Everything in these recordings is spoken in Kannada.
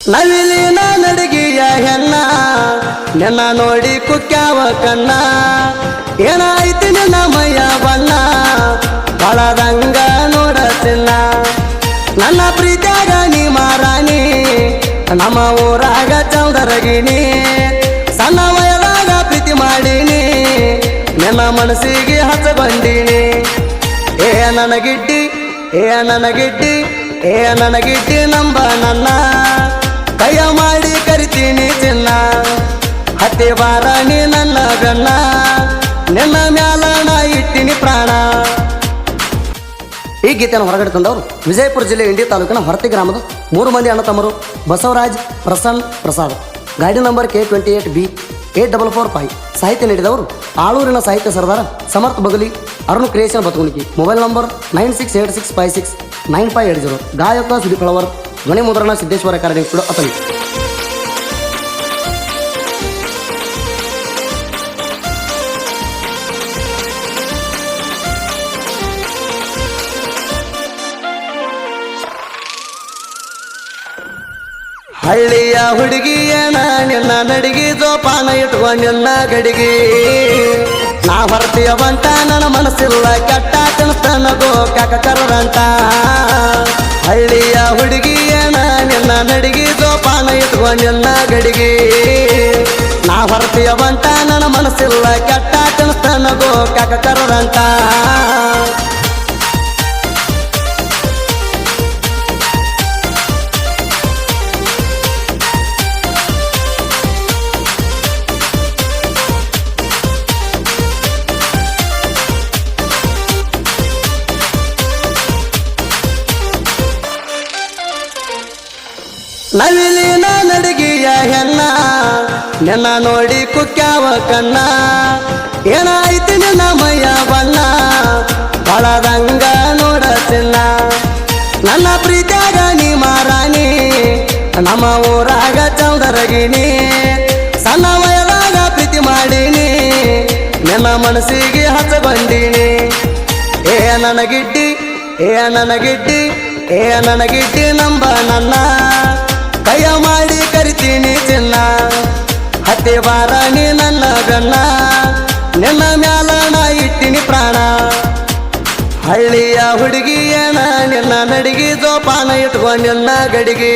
ನವಿಲಿನ ನಡಗಿಯ ಹೆಣ್ಣ ನಿನ್ನ ನೋಡಿ ಕುಕ್ಕ್ಯಾವ ಕಣ್ಣ ಏನಾಯ್ತು ನಿನ್ನ ಮೈಯ ಬಣ್ಣ ಬಳದಂಗ ನೋಡತಿನ್ನ ನನ್ನ ಪ್ರೀತಿಯಾಗ ನೀ ಮಾರಾಣಿ ನಮ್ಮ ಊರಾಗ ಚೌಡರಗಿನಿ ಸಣ್ಣ ವಯದಾಗ ಪ್ರೀತಿ ಮಾಡೀನಿ ನಿನ್ನ ಮನಸ್ಸಿಗೆ ಹಚ್ಚಬಂದೀನಿ ಏ ನನಗಿಡ್ಡಿ ಏ ನನಗಿಡ್ಡಿ ಏ ನನಗಿಡ್ಡಿ ನಂಬ ನನ್ನ ಕೈಯ ಮಾಡಿ ಕರಿತೀನಿ ಚಿನ್ನ ಹತ್ತಿ ಬಾರ ನೀ ನನ್ನ ಗಣ್ಣ ನಿನ್ನ ಮ್ಯಾಲ ನಾ ಇಟ್ಟಿನಿ ಪ್ರಾಣ. ಈ ಗೀತೆಯನ್ನು ಹೊರಗಡೆ ತಂದವರು ವಿಜಯಪುರ ಜಿಲ್ಲೆ ಇಂಡಿ ತಾಲೂಕಿನ ಹೊರತಿ ಗ್ರಾಮದ 3 ಮಂದಿ ಅಣ್ಣ ತಮ್ಮರು ಬಸವರಾಜ್, ಪ್ರಸನ್ನ, ಪ್ರಸಾದ್. ಗಾಡಿ ನಂಬರ್ K28B 8445. ಸಾಹಿತ್ಯ ನೀಡಿದವರು ಆಳೂರಿನ ಸಾಹಿತ್ಯ ಸರ್ದಾರ ಸಮರ್ಥ ಬಗಲಿ, ಅರುಣ್ ಕ್ರಿಯೇಷನ್ ಬತುಗುಣಿಕಿ. Mobile number 9686569580. ಗಾಯಕ ಸುದೀಪ್ ಹಳವರ್. ಧ್ವನಿ ಮುದ್ರಣ ಸಿದ್ದೇಶ್ವರ ಕಾರ್ಯ ಕೂಡ ಅತಲಿ. ಹಳ್ಳಿಯ ಹುಡುಗಿಯನ ನಿನ್ನ ನಡಿಗೆ ಜೋಪಾನ ಇಟ್ಕೊಂಡಿನ್ನ ಗಡಿಗೆ ನಾ ಹೊರತಿಯ ಬಂಟ ನನ್ನ ಮನಸ್ಸಿಲ್ಲ ಕೆಟ್ಟ ತಿನ್ಸ್ತನಗೋ ಕಾಕ ಕರದಂಟ. ಹಳ್ಳಿಯ ಹುಡುಗಿಯನ ನಿನ್ನ ನಡಿಗೆ ಜೋಪಾನ ಇಟ್ಕೊಂಡಿನ್ನ ಗಡಿಗೆ ನಾ ಹೊರತಿಯ ಬಂಟ ನನ್ನ ಮನಸ್ಸಿಲ್ಲ ಕೆಟ್ಟ ತಿನ್ಸ್ತನಗೋ ಕಾಕ ಕರದಂಟ. ನವಿಲಿನ ನಡಗಿಯ ಹೆಣ್ಣ ನಿನ್ನ ನೋಡಿ ಕುಕ್ಕ್ಯಾವ ಕಣ್ಣ ಏನಾಯ್ತು ನಿನ್ನ ಮೈಯ ಬಣ್ಣ ಬಳದಂಗ ನೋಡತಿನ್ನ ನನ್ನ ಪ್ರೀತಿಯಾಗ ನೀ ಮಾರಾಣಿ ನಮ್ಮ ಊರಾಗ ಚೌಡರಗಿನಿ ಸಣ್ಣ ವಯದಾಗ ಪ್ರೀತಿ ಮಾಡೀನಿ ನಿನ್ನ ಮನಸ್ಸಿಗೆ ಹಚ್ಚಬಂದೀನಿ ಏ ನನಗಿಡ್ಡಿ ಏ ನನಗಿಡ್ಡಿ ಏ ನನಗಿಡ್ಡಿ ನಂಬ ನನ್ನ ಕೈಯ ಮಾಡಿ ಕರಿತೀನಿ ಚಿನ್ನ ಹತ್ತಿ ಬಾರ ನೀ ನನ್ನ ಗಣ್ಣ ನಿನ್ನ ಮ್ಯಾಲ ನಾ ಇಟ್ಟಿನಿ ಪ್ರಾಣ. ಹಳ್ಳಿಯ ಹುಡುಗಿಯನ ನಿನ್ನ ನಡಿಗೆ ಜೋಪಾನ ಇಟ್ಕೊಂಡಿನ್ನ ಗಡಿಗೆ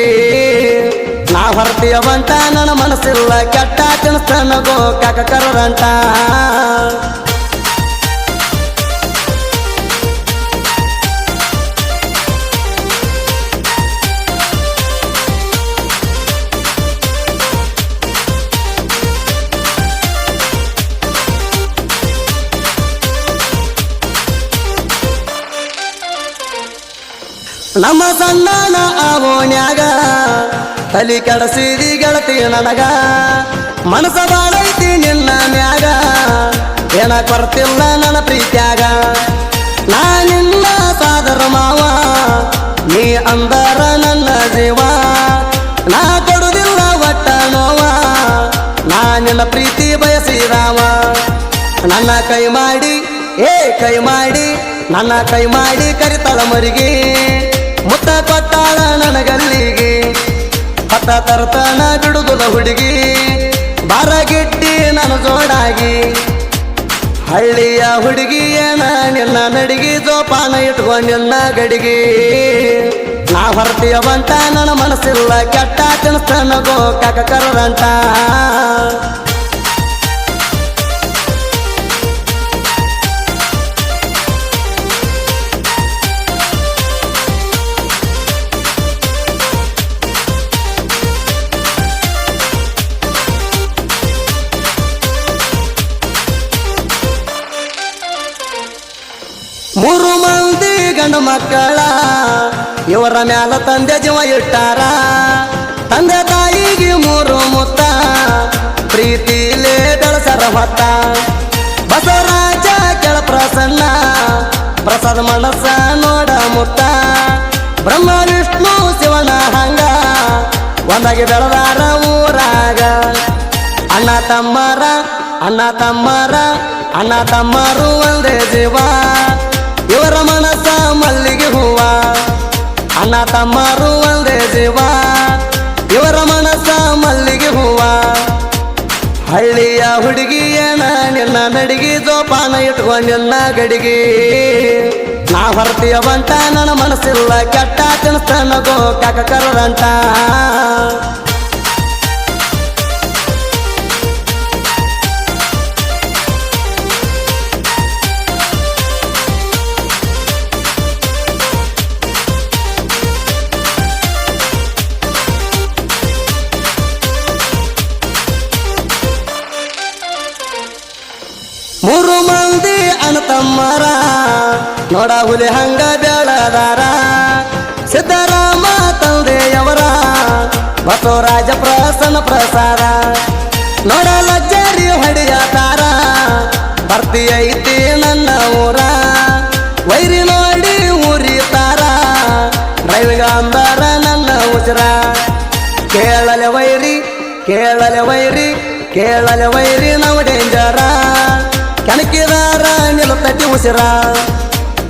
ನಾ ಹೊರತಿಯ ಬಂಟ ನನ್ನ ಮನಸ್ಸಿಲ್ಲ ಕೆಟ್ಟ ತಿನ್ಸ್ತನಗೋ ಕಾಕ ಕರದಂಟ. ನಮ್ಮ ಸಣ್ಣನ ಆವೋನ್ಯಾಗ ತಲಿ ಕೆಡಸಿದಿ ಗೆಳತಿ ನನಗ ಮನಸ ಬಾಳೈತಿ ನಿನ್ನ ಮ್ಯಾಗ ಏನ ಕೊರತಿಲ್ಲ ನನ್ನ ಪ್ರೀತ್ಯಾಗ ನಾ ನಿನ್ನ ಸಾದರ ಮಾವ ನೀ ಅಂದರ ನನ್ನ ಜೀವ ನಾ ಕೊಡುದಿಲ್ಲ ಒಟ್ಟ ನೋವ ನಾ ನಿನ್ನ ಪ್ರೀತಿ ಬಯಸಿದಾವ ನನ್ನ ಕೈ ಮಾಡಿ ಏ ಕೈ ಮಾಡಿ ನನ್ನ ಕೈ ಮಾಡಿ ಕರಿತಾಳ ಮರಿಗೆ ಮುತ್ತ ಕೊಟ್ಟಾಳ ನನಗಲ್ಲಿಗೆ ಹತ್ತ ತರ್ತನ ಬಿಡುದುಲ ಹುಡುಗಿ ಬಾರಗಿಟ್ಟಿ ನನ್ನ ಜೋಡಾಗಿ. ಹಳ್ಳಿಯ ಹುಡುಗಿಯನ ನಿನ್ನ ನಡಿಗೆ ಜೋಪಾನ ಇಟ್ಕೊಂಡಿನ್ನ ಗಡಿಗೆ ನಾ ಹೊರತಿಯ ಬಂಟ ನನ್ನ ಮನಸ್ಸಿಲ್ಲ ಕೆಟ್ಟ ತಿನ್ಸ್ತನಗೋ ಕಾಕ ಕರದಂಟ. ಮೂರು ಮಂದಿ ಗಂಡು ಮಕ್ಕಳ ಇವರ ಮ್ಯಾಲ ತಂದೆ ಜೀವ ಇಟ್ಟಾರ ತಂದೆ ತಾಯಿಗೆ 3 ಮುತ್ತ ಪ್ರೀತಿಲೇ ಬೆಳಸರ ಹೊತ್ತ. ಬಸವರಾಜ ಕೆಳ ಪ್ರಸನ್ನ ಪ್ರಸಾದ ಮನಸ್ಸ ನೋಡ ಮುತ್ತ ಬ್ರಹ್ಮ ವಿಷ್ಣು ಶಿವನ ಹಂಗ ಒಂದಾಗಿ ಬೆಳೆದಾರ ಊರಾಗ. ಅಣ್ಣ ತಮ್ಮರ ಅಣ್ಣ ತಮ್ಮರ ಅಣ್ಣ ತಮ್ಮರು ಒಂದೇ ಜೀವ ಇವರ ಮನಸ್ಸ ಮಲ್ಲಿಗೆ ಹೂವ ಅಣ್ಣ ತಮ್ಮರು ಒಂದೇ ಜೀವ ಇವರ ಹಳ್ಳಿಯ ಹುಡುಗಿಯನ ನಿನ್ನ ನಡಿಗೆ ಜೋಪಾನ ಇಟ್ಕೊಂಡ್ ನಿನ್ನ ಗಡಿಗೆ ನಾ ಹೊರತಿಯ ಬಂಟ ನನ್ನ ಮನಸ್ಸಿಲ್ಲ ಕೆಟ್ಟ ತಿನ್ಸ್ತಾನ ಗೋ ಕಾಕ ಕರದಂಟ ಮೂರು ಮಂದಿ ಅಣ್ಣತಮ್ಮರ ನೋಡ ಹುಲಿ ಹಂಗ ಬೆಳದಾರ ಸಿದ್ದರಾಮ ತಂದೆಯವರ ಬಸವರಾಜ ಪ್ರಸನ್ನ ಪ್ರಸಾದ ನೋಡ ಲಜ್ಜರಿ ಹೊಡೆಯತಾರ ಬರ್ತಿ ಐತಿ ನನ್ನ ಊರ ವೈರಿ ನೋಡಿ ಊರಿತಾರ ಡ್ರೈವಿಂಗ್ ಅಂದಾರ ನನ್ನ ಉಸಿರ ಕೇಳಲೆ ವೈರಿ ಕೇಳಲೆ ವೈರಿ ಕೇಳಲೆ ವೈರಿ ನಾವು ಡೇಂಜರ ಕೆಣಕಿದಾರ ನಿಲ್ಲತತಿ ಉಸಿರ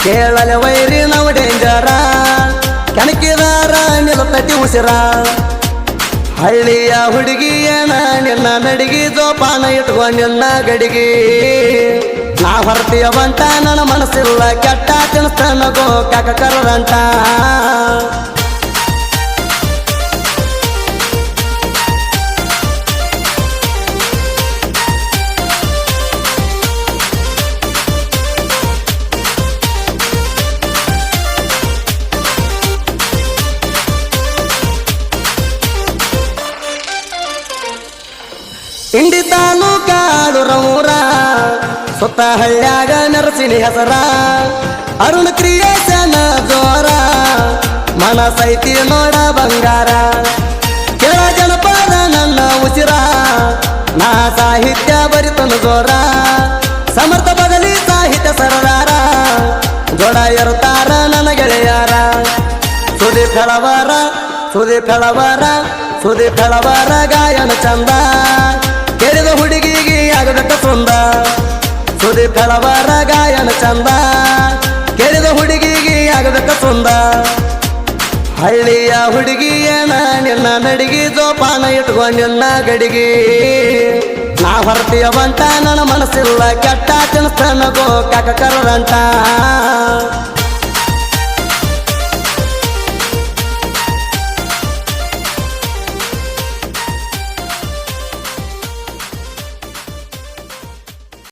ಕೇಳಲೆ ವೈರಿ ನಾವು ಡೇಂಜರ ಕೆಣಕಿದಾರ ನಿಲ್ಲತತಿ ಉಸಿರ ಹಳ್ಳಿಯ ಹುಡುಗಿಯನ ನಿನ್ನ ನಡಿಗೆ ಜೋಪಾನ ಇಟ್ಕೊಂಡ್ ನಿನ್ನ ಗಡಿಗೆ ನಾ ಹೊರತಿಯ ಬಂಟ ನನ್ನ ಮನಸ್ಸಿಲ್ಲ ಕೆಟ್ಟ ತಿನ್ಸ್ತಾನ ಗೋ ಕಾಕ ಕರದಂಟ ಇಂಡಿ ತಾಲೂಕಾಡುರೂರ ಸುತ್ತ ಹಳ್ಳ್ಯಾಗ ನರಸಿನಿ ಹೆಸರ ಅರುಣ ಕ್ರಿಯೇಷನ್ ಜೋರ ಮನಸೈತಿ ನೋಡ ಬಂಗಾರ ಕೆಳ ಜನಪದ ನನ್ನ ಉಸಿರ ನಾ ಸಾಹಿತ್ಯ ಬರಿತನು ಜೋರ ಸಮರ್ಥ ಬದಲಿ ಸಾಹಿತ್ಯ ಸರದಾರ ಜೋಡ ಇರುತ್ತಾರ ನನ್ನ ಗೆಳೆಯಾರ ಸುದೀಪ್ ಹೆಳವರ ಸುದೀಪ್ ಹೆಳವರ ಸುದೀಪ್ ಹೆಳವರ ಗಾಯನ ಚಂದ ಕೇಳಿದ ಹುಡುಗಿಗೆ ಆಗಬೇಕ ಸುಂದ ಸುದೀಪ್ ಹೆಳವರ ಗಾಯನ ಚಂದ ಕೇಳಿದ ಹುಡುಗಿಗೆ ಆಗಬೇಕ ಸುಂದ ಹಳ್ಳಿಯ ಹುಡುಗಿಯನ ನಿನ್ನ ನಡಿಗೆ ಜೋಪಾನ ಇಟ್ಕೊಂಡ್ ನಿನ್ನ ಗಡಿಗೆ ನಾ ಹೊರತಿಯ ಬಂಟ ನನ್ನ ಮನಸ್ಸಿಲ್ಲ ಕೆಟ್ಟ ತಿನ್ಸ್ತಾನ ಗೋ ಕಾಕ ಕರದಂಟ